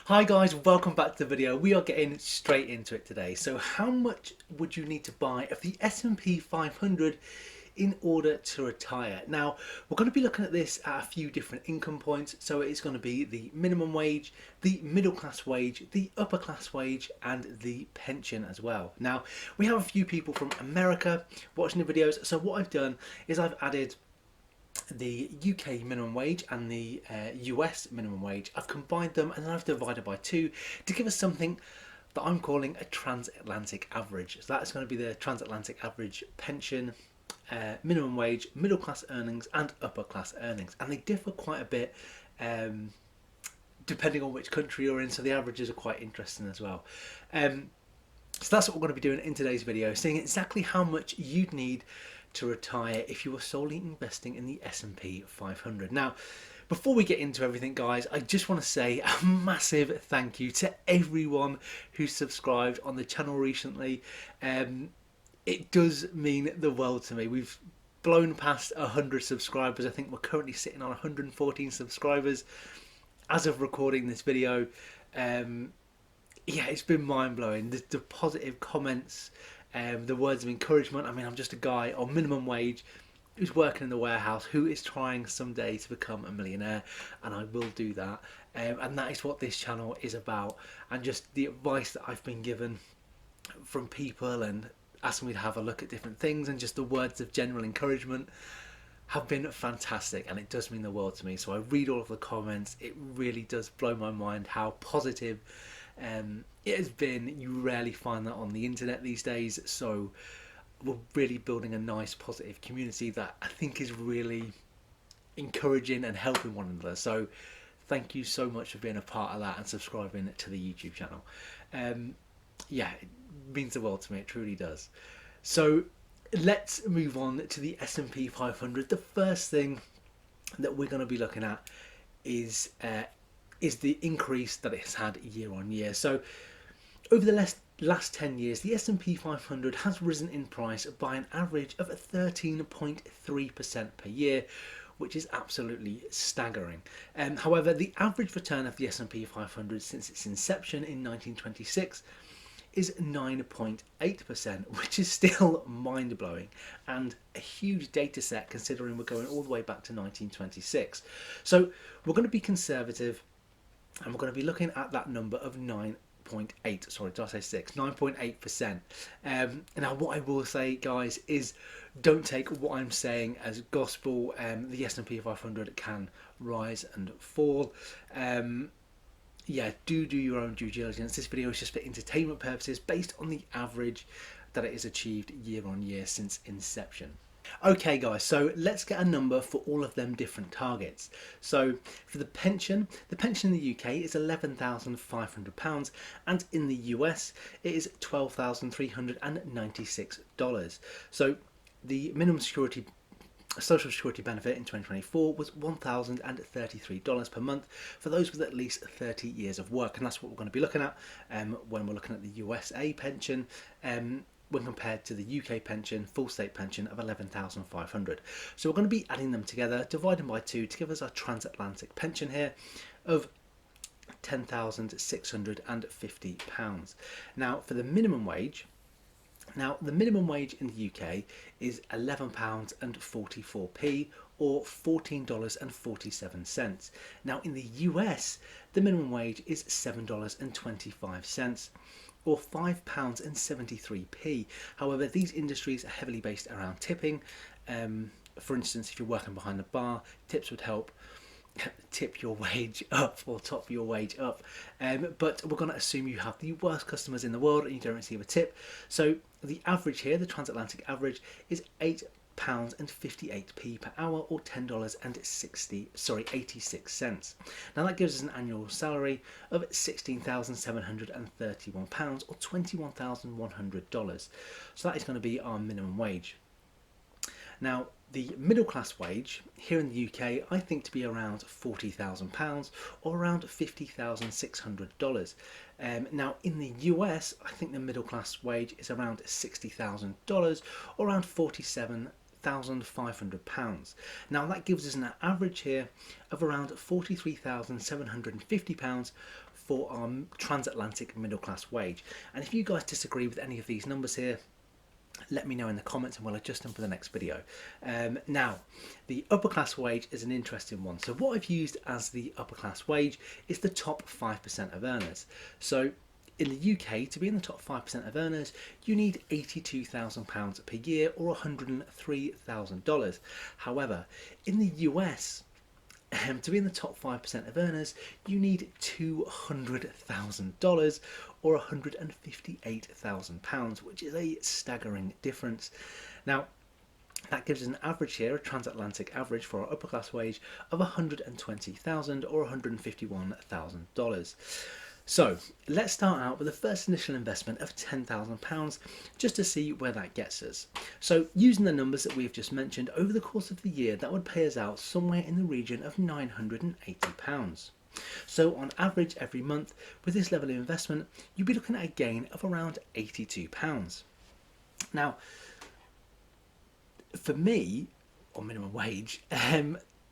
Hi guys, welcome back to the video. We are getting straight into it today. So how much would you need to buy of the S&P 500 in order to retire? Now, we're going to be looking at this at a few different income points. So it's going to be the minimum wage, the middle class wage, the upper class wage, and the pension as well. Now, we have a few people from America watching the videos. So what I've done is I've added the UK minimum wage and the US minimum wage. I've combined them and then I've divided by two to give us something that I'm calling a transatlantic average. So that's going to be the transatlantic average pension, minimum wage, middle class earnings and upper class earnings, and they differ quite a bit depending on which country you're in, so the averages are quite interesting as well. So that's what we're going to be doing in today's video, seeing exactly how much you'd need to retire if you were solely investing in the S&P 500. Now, before we get into everything, guys, I just want to say a massive thank you to everyone who subscribed on the channel recently. It does mean the world to me. We've blown past 100 subscribers. I think we're currently sitting on 114 subscribers as of recording this video. Yeah, it's been mind-blowing. The positive comments, the words of encouragement. I mean, I'm just a guy on minimum wage who's working in the warehouse, who is trying someday to become a millionaire, and I will do that. And that is what this channel is about, and just the advice that I've been given from people and asking me to have a look at different things, and just the words of general encouragement have been fantastic, and it does mean the world to me. So I read all of the comments. It really does blow my mind how positive it has been. You rarely find that on the internet these days, so we're really building a nice positive community that I think is really encouraging and helping one another. So thank you so much for being a part of that and subscribing to the YouTube channel. Yeah, it means the world to me, it truly does. So let's move on to the S&P 500. The first thing that we're going to be looking at is the increase that it has had year on year. So over the last 10 years, the S&P 500 has risen in price by an average of 13.3% per year, which is absolutely staggering. However, the average return of the S&P 500 since its inception in 1926 is 9.8%, which is still mind-blowing and a huge data set considering we're going all the way back to 1926. So we're going to be conservative, and we're going to be looking at that number of 9.8. Sorry, did I say 6? 9.8%. Now, what I will say, guys, is don't take what I'm saying as gospel. The S&P 500 can rise and fall. Yeah, do your own due diligence. This video is just for entertainment purposes based on the average that it has achieved year on year since inception. Okay guys, so let's get a number for all of them different targets. So for the pension in the UK is £11,500, and in the US it is $12,396. So the minimum social security benefit in 2024 was $1,033 per month for those with at least 30 years of work, and that's what we're going to be looking at when we're looking at the USA pension, when compared to the UK pension, full state pension of $11,500. So we're going to be adding them together, dividing by 2 to give us our transatlantic pension here of £10,650. Now for the minimum wage, the minimum wage in the UK is £11.44p or $14.47. Now in the US, the minimum wage is $7.25 or £5.73p. However, these industries are heavily based around tipping. For instance, if you're working behind the bar, tips would help tip your wage up or top your wage up, but we're going to assume you have the worst customers in the world and you don't receive a tip. So the average here, the transatlantic average, is £8.58p per hour or $10.86. Now that gives us an annual salary of £16,731 or $21,100. So that is going to be our minimum wage. Now, the middle class wage here in the UK, I think to be around £40,000 or around $50,600. Now, in the US, I think the middle class wage is around $60,000 or around £47,500. Now, that gives us an average here of around £43,750 for our transatlantic middle class wage. And if you guys disagree with any of these numbers here, let me know in the comments and we'll adjust them for the next video. Now, the upper class wage is an interesting one. So what I've used as the upper class wage is the top 5% of earners. So in the UK, to be in the top 5% of earners, you need £82,000 per year or $103,000. However, in the US, to be in the top 5% of earners, you need $200,000 or £158,000, which is a staggering difference. Now, that gives us an average here, a transatlantic average for our upper class wage of $120,000 or $151,000. So let's start out with the first initial investment of £10,000 just to see where that gets us. So using the numbers that we've just mentioned, over the course of the year that would pay us out somewhere in the region of £980. So on average every month with this level of investment you'd be looking at a gain of around £82. Now for me, on minimum wage,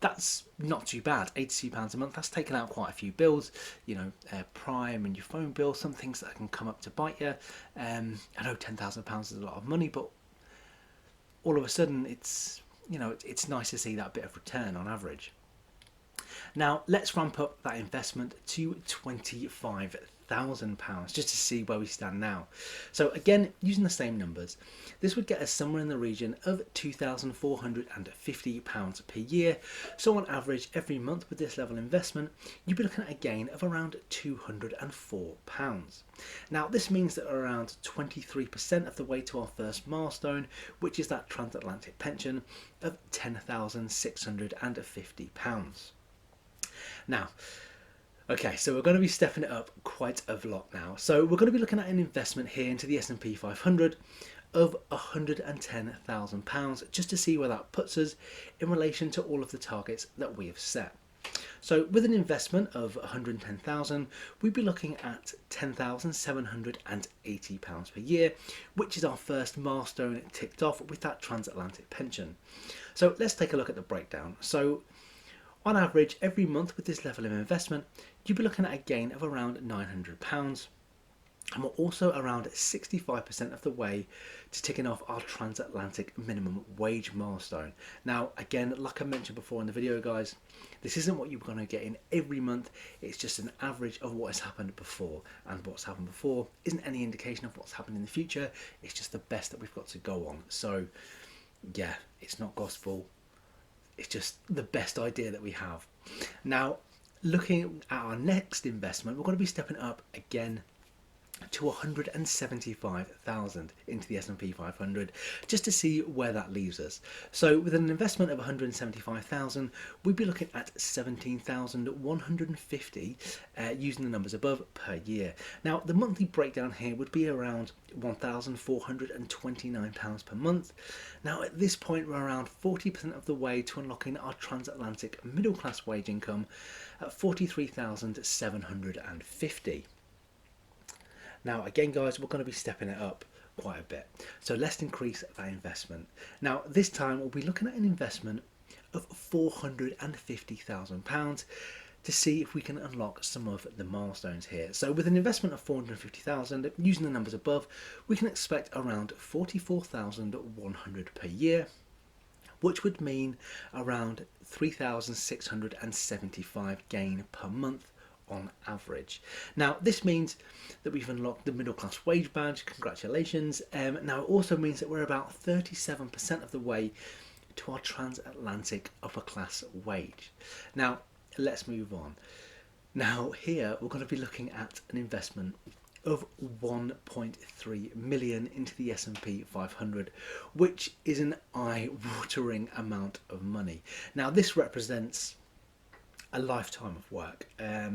that's not too bad. £82 a month, that's taken out quite a few bills, you know, Prime and your phone bill, some things that can come up to bite you. I know £10,000 is a lot of money, but all of a sudden it's, you know, it's nice to see that bit of return on average. Now let's ramp up that investment to £25,000 just to see where we stand now. So again, using the same numbers, this would get us somewhere in the region of £2,450 per year. So on average every month with this level of investment you'd be looking at a gain of around £204. Now this means that we're around 23% of the way to our first milestone, which is that transatlantic pension of £10,650. Now, okay, so we're going to be stepping it up quite a lot now. So we're going to be looking at an investment here into the S&P 500 of £110,000 just to see where that puts us in relation to all of the targets that we have set. So with an investment of £110,000, we'd be looking at £10,780 per year, which is our first milestone ticked off with that transatlantic pension. So let's take a look at the breakdown. So on average, every month with this level of investment, you'd be looking at a gain of around £900. And we're also around 65% of the way to ticking off our transatlantic minimum wage milestone. Now, again, like I mentioned before in the video, guys, this isn't what you're going to get in every month. It's just an average of what has happened before. And what's happened before isn't any indication of what's happening in the future. It's just the best that we've got to go on. So, yeah, it's not gospel. It's just the best idea that we have. Now, looking at our next investment, we're going to be stepping up again to 175,000 into the S&P 500 just to see where that leaves us. So with an investment of 175,000, we'd be looking at 17,150 using the numbers above per year. Now the monthly breakdown here would be around £1,429 per month. Now at this point we're around 40% of the way to unlocking our transatlantic middle class wage income at 43,750. Now again guys, we're going to be stepping it up quite a bit, so let's increase that investment. Now this time we'll be looking at an investment of £450,000 to see if we can unlock some of the milestones here. So with an investment of 450,000, using the numbers above, we can expect around 44,100 per year, which would mean around 3,675 gain per month on average. Now this means that we've unlocked the middle class wage badge. Congratulations. Now it also means that we're about 37% of the way to our transatlantic upper class wage. Now let's move on. Now here we're going to be looking at an investment of 1.3 million into the S&P 500, which is an eye-watering amount of money. Now this represents a lifetime of work,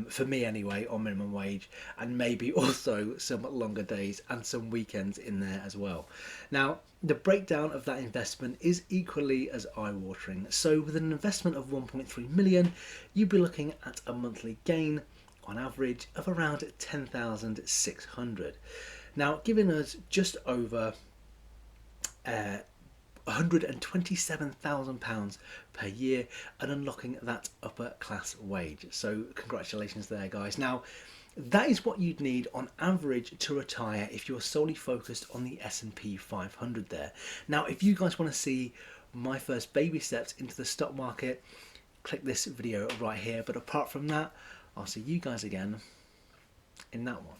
for me anyway, on minimum wage, and maybe also some longer days and some weekends in there as well. Now the breakdown of that investment is equally as eye-watering. So with an investment of 1.3 million, you'd be looking at a monthly gain on average of around 10,600. Now giving us just over £127,000 per year and unlocking that upper class wage. So congratulations there guys. Now That is what you'd need on average to retire if you're solely focused on the S&P 500 there. Now, if you guys want to see my first baby steps into the stock market, click this video right here. But apart from that, I'll see you guys again in that one.